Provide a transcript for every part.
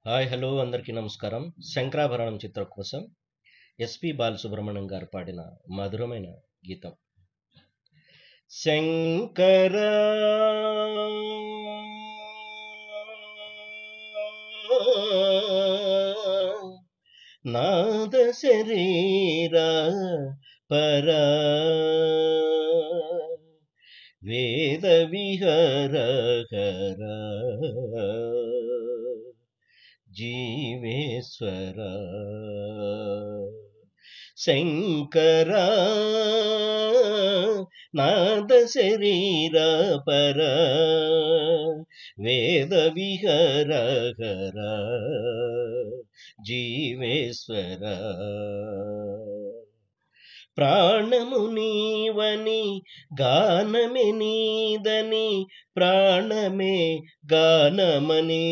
Hi hello అందరికీ నమస్కారం. 'శంకరాభరణం' చిత్రం కోసం ఎస్‌పి బాలసుబ్రహ్మణ్యం గారు పాడిన మధురమైన గీతం. శంకరా నాద శరీరా పరా వేద విహరహరా జీవేశ్వర శంకరా నాద శరీర పర వేద విహరహర జీవేశ్వర ప్రాణము నీవని గానమే నీదని ప్రాణమే గానమని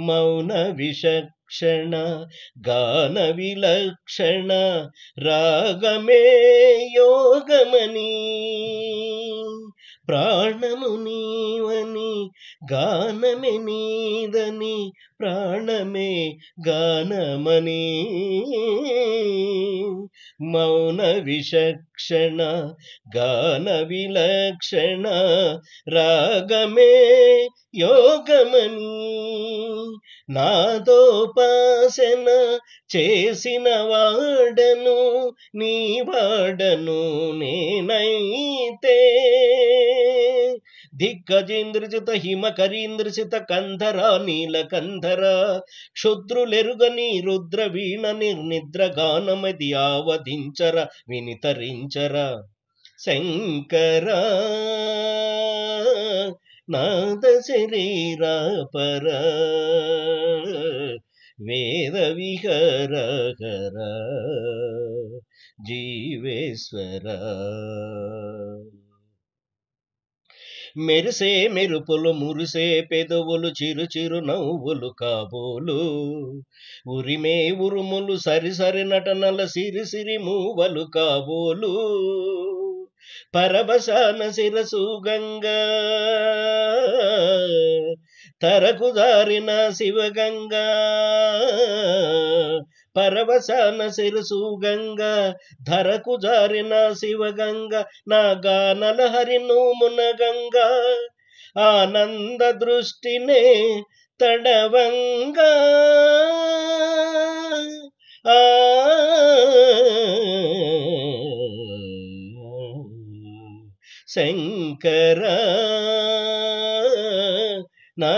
మౌన విచక్షణ గాన విలక్షణ రాగమే యోగమని ప్రాణము నీవని గానమే నీదని ప్రాణమే గానమని మౌన విచక్షణ గాన విలక్షణ రాగమే యోగమని నాదోపాసన చేసిన వాడను నీ వాడను నేనైతే దిగ్గజేంద్రజిత హిమకరీంద్రసిత కంధర నీలకంధర క్షుద్రులెరుగని రుద్ర వీణ నిర్నిద్ర గానమది ఆవధించర వినితరించర శంకర నాద శరీరా పర వేద విహరహర జీవేశ్వర మెరిసే మెరుపులు మురిసే పెదవులు చిరు చిరు నవ్వులు కాబోలు ఉరిమే ఉరుములు సరి సరి నటనల సిరి సిరి మూవలు కాబోలు పరవశాన శిరసు గంగా తరకు దారిన శివగంగా పరవశాన శిరసు గంగా ధరకు జారిన శివగంగ నా గానల హరిను మునగంగా ఆనంద దృష్టినే తడవంగా శంకర నా